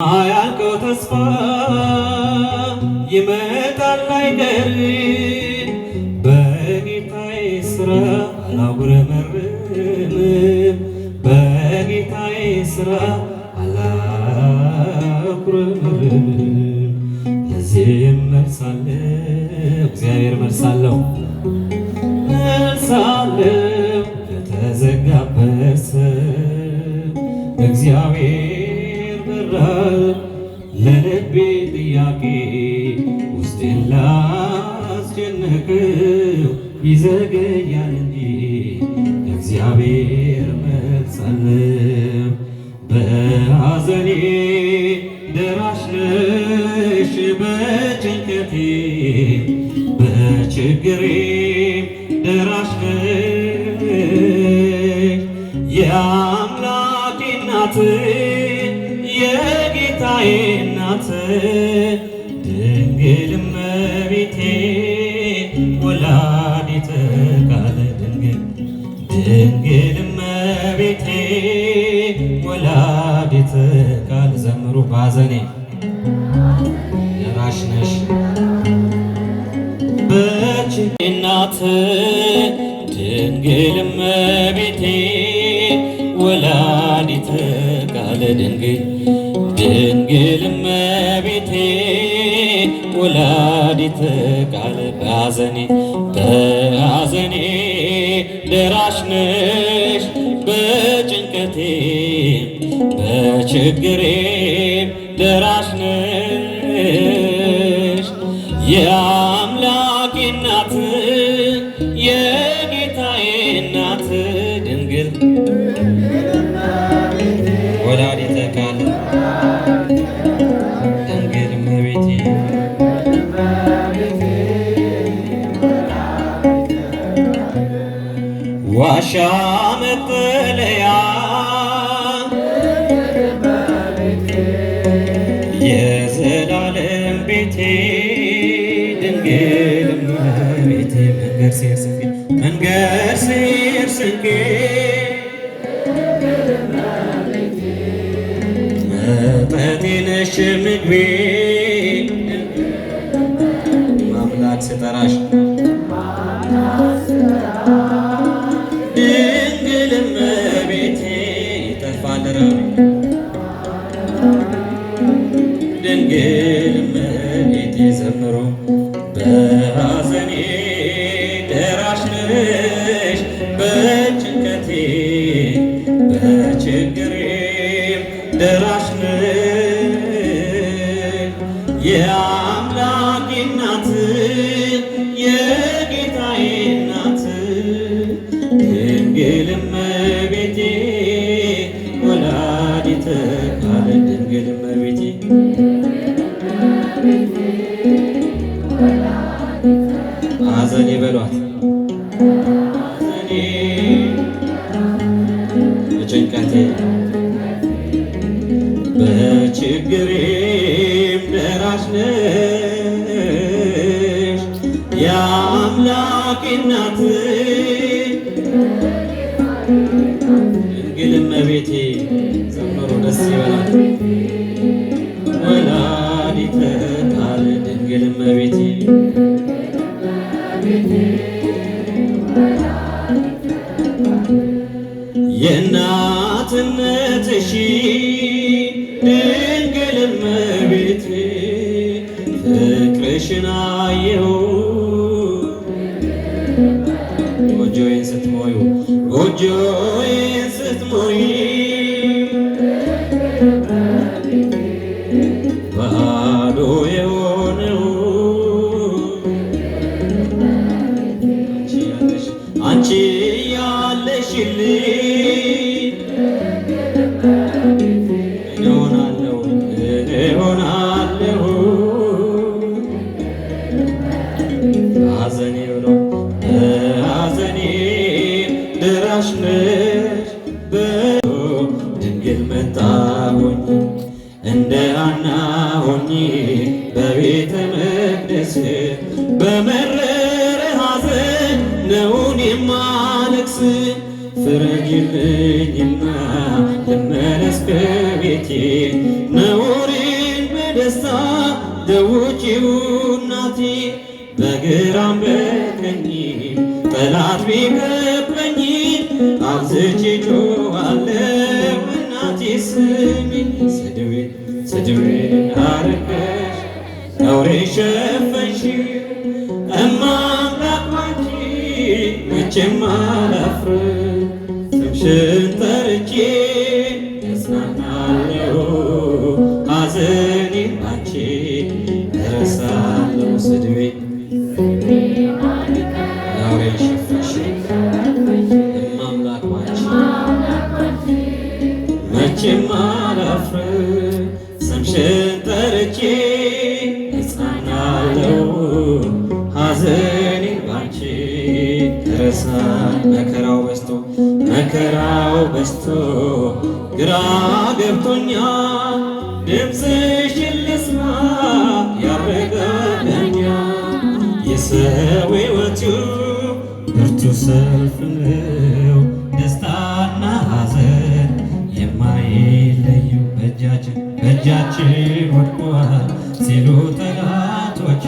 አያልቀው ተስፋ ይመጣል አይደል? በጌታዬ ሥራ አላጉረመርምም፣ በጌታዬ ሥራ አላጉረመርምም። ለዚህም መልሳለሁ፣ እግዚአብሔር መልሳለሁ ለተዘጋበት እግዚአብሔር በራል ለልቤ ጥያቄ ውስጤን ላስጨነቀው ይዘገያል እንጂ እግዚአብሔር መልስ አለው። በሐዘኔ ደራሽ ነሽ በጭንቀቴ በችግሬ ደራሽ ነሽ የአምላኬ እናት የጌታዬ እናት ድንግል እመቤቴ ወላዲተ ቃል ድንግል እመቤቴ ወላዲተ ቃል ዘምሩ በሐዘኔ ደራሽ ነሽ በችግሬ እናት ድንግል እመቤቴ ወላዲተ ቃል ድንግል እመቤቴ ወላዲተ ቃል በሐዘኔ ደራሽ ነሽ በጭንቀቴ በችግሬ ደራሽ ነሽ የአምላኬ እናት የጌታዬ እናት ድንግል ወላዲተ ቃል ድንግል እመቤቴ ዋሻ መጠለያ የዘላለም ቤቴ ድንግል እመቤቴ መንገድ ሲር ስንቄ መጠጤ ነሽ ምግቤ አምላክ ስጠራሽ ድንግል እመቤቴ ይጠፋል ረሃቤ ድንግል እመቤቴ ዘምሩ በሐዘኔ ደራሽ ነሽ በጭንቀቴ በችግሬም ደራሽ ነሽ የአምላኬ እናት የጌታዬ እናት ድንግል እመቤቴ ወላዲተ ቃል ድንግል እመቤቴ ሐዘኔ በሏት ሐዘኔ በጭንቀቴ በችግሬም ደራሽ ነሽ የአምላኬ እናት ድንግል እመቤቴ ዘምሩ ደስ ይበላል ወላዲተ ቃል ድንግል እመቤቴ የእናትነትሽ ድንግል እመቤቴ ፍቅርሽን አየሁ ጎጆዬን ስትሞይ ባዶ የሆነው አንቺ ያለሽልኝ እሆናለሁ ሐዘኔ ብሎ በሐዘኔ ደራሽ ነሽ ድንግል መጣሁኝ እንደ ሐና ሆኜ በቤተ መቅደስ በመረረ ሐዘን ነውን የማለቅስ ፍረጅልኝና ልመለስ ከቤቴ ነውር በደስታ ደውጪው እናቴ በግራም በቀኝም ጠላት ቢከበኝ አብዝቼ ጮኻለሁ እናቴ ስሚኝ። ስድቤን አረቀሽ ነውሬ ሸፈንሽ እማ አምላክ ባንቺ መቼም አላፍርም። ስምሽን ጠርቼ እጽናናለሁ ሐዘኔን ባንቺ እረሳለሁ። ስድቤን ነውሬን ሸፈንሽ እማ አምላክ ባንቺ መቼም አላፍርም። ስምሽን ጠርቼ እጽናናለሁ ሐዘኔን ባንቺ እረሳለሁ። መከራው በዝቶ ግራ ገብቶኛል ድምፅሽን ልስማ ያረጋጋኛል። የሰው ሕይወቱ ብርቱ ሰልፍ ነው ደስታና ሐዘን የማይለዩ በእጃችን ወድቋል ሲሉ ጠላቶቼ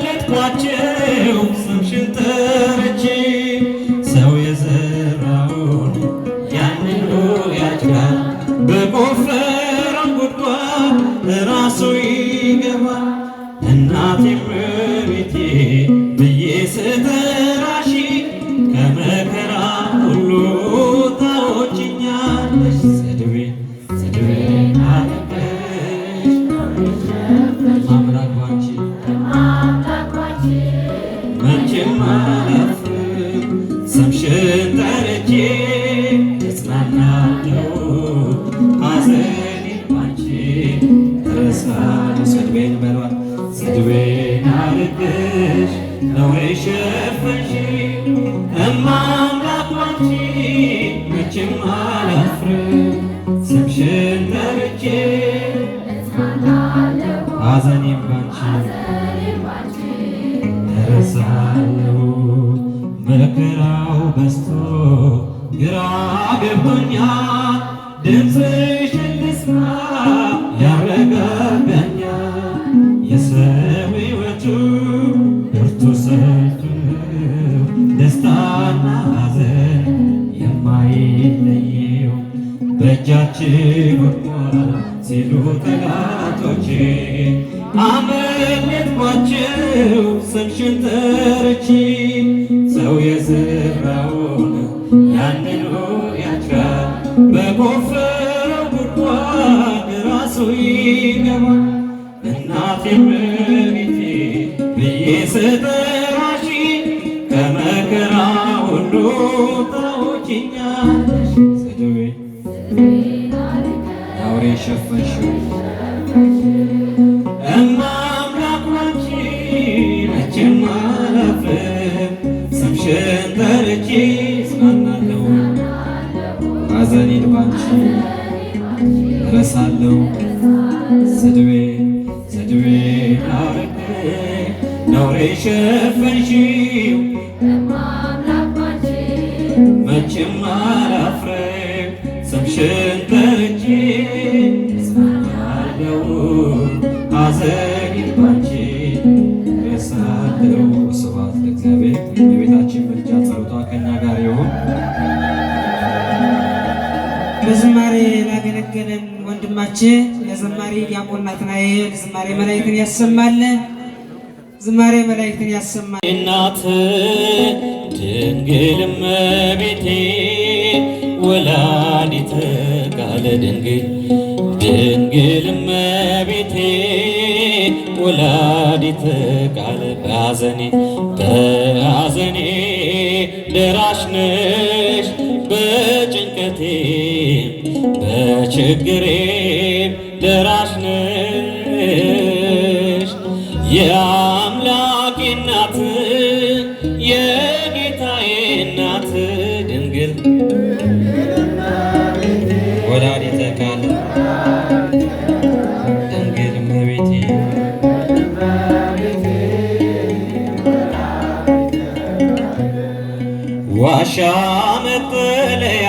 አመለጥኳቸው ስምሽን ጠርቼ። ሰው የዘራውን ያንኑ ያጭዳል በቆፈረው ጉድጓድ ራሱ ይገባል። እናቴ እመቤቴ ብዬ ስጠራሽ ከመከራ ሁሉ ታወጪኛለሽ። ስድቤን አረቀሽ አምላክ ባንቺ መቼም አላፍርም። ስምሽን ጠርቼ እጽናናለሁ ሐዘኔን ባንቺ እረሳለሁ። ስድቤን በሏት ስድቤን አረቀሽ ነውሬ ሸፈንሽ እማ አምላክ ባንቺ መቼም አላፍርም። ስምሽን ጠርቼ ሐዘኔን ባንቺ እረሳለሁ። መከራው በዝቶ ግራ ገብቶኛል ድምፅሽን ልስማ ያረጋጋኛል። የሰው ሕይወቱ ብርቱ ሰልፍ ነው ደስታና ሐዘን የማይለየው በእጃችን ወድቋል ሲሉ ጠላቶቼ አመለጥኳቸው ስምሽን ጠርቼ። ሰው የዘራውን ያንኑ ያጭዳል በቆፈረው ጉድጓድ ራሱ ይገባል። እናቴ እመቤቴ ብዬ ስጠራሽ ከመከራ ሁሉ ታወጪኛለሽ። ስድቤን ነውሬን ሸፈንሽው እማ አምላክ ባንቺ መቼም አላፍርም። ስምሽን ጠርቼ እጽናናለሁ ሐዘኔን ባንቺ እረሳለሁ። ስድቤን አረቀሽ ነውሬን ሸፈንሽው መቼም አላፍርም። ስምሽን ጠርቼ እጽናናለሁ ሐዘኔን ባንቺ እረሳለሁ። ስብሐት ለእግዚአብሔር። የቤታችን ምልጃ ጸሎቷ ከእኛ ጋር ይሁን። በዝማሬ ላገለገለን ወንድማችን ለዘማሪ ዲያቆን ናትናኤል ዝማሬ መላእክትን ያሰማልን። ዝማሬ መላእክትን ያሰማል። እናት ድንግል እመቤቴ ወላዲተ ቃለ ድንግል እመቤቴ ወላዲተ ቃለ በሐዘኔ ደራሽ ነሽ በጭንቀቴ በችግሬ ደራሽ ነሽ። የአምላኬ እናት የጌታዬ እናት ድንግል ወላዲተ ቃል ድንግል እመቤቴ ዋሻ መጠለያ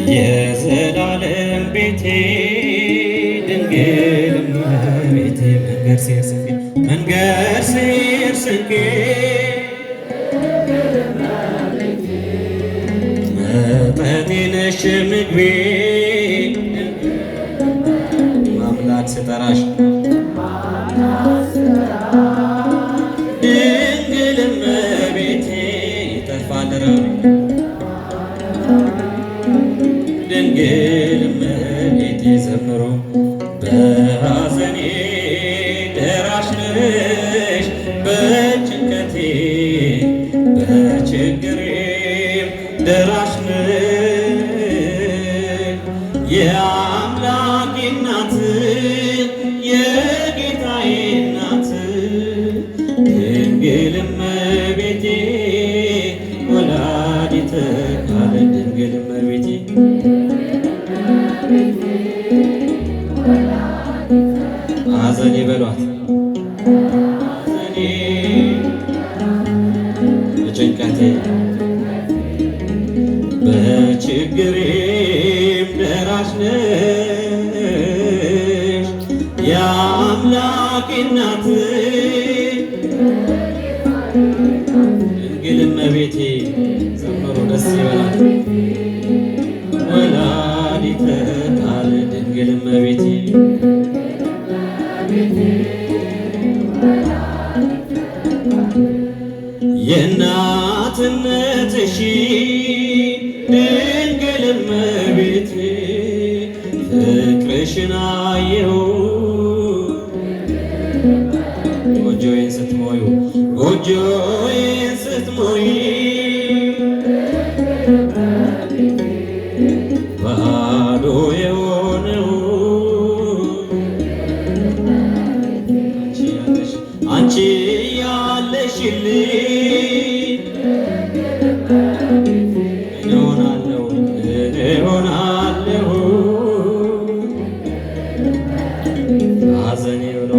የዘላለም ቤቴ ድንግል እመቤቴ መንገድ ስር ስንቄ መጠጤ ነሽ ምግቤ ማምላክ ስጠራሽ ድንግል እመቤቴ ይጠፋል ረሃቤ ድንግል እመቤቴ ዘምሮ በሐዘኔ ደራሽ ነሽ በጭንቀቴ በችግሬም ደራሽ ነሽ የአምላኬ እናት የጌታዬ እናት ድንግል እመቤቴ ወላዲተ ቃል ድንግል እመቤቴ ሐዘኔ በሏት ሐዘኔ በጭንቀቴ በችግሬም ደራሽ ነሽ የአምላኬ እናት ድንግል እመቤቴ ዘምሩ ደስ ይበላት ወላዲተ ቃል ድንግል እመቤቴ የእናትነትሽ ድንግል እመቤቴ ፍቅርሽን አየሁ ጎጆዬን ስትሞዩ ባዶ የሆነው አንቺ ያለሽልኝ እሆናለሁ ሐዘኔ ብሎ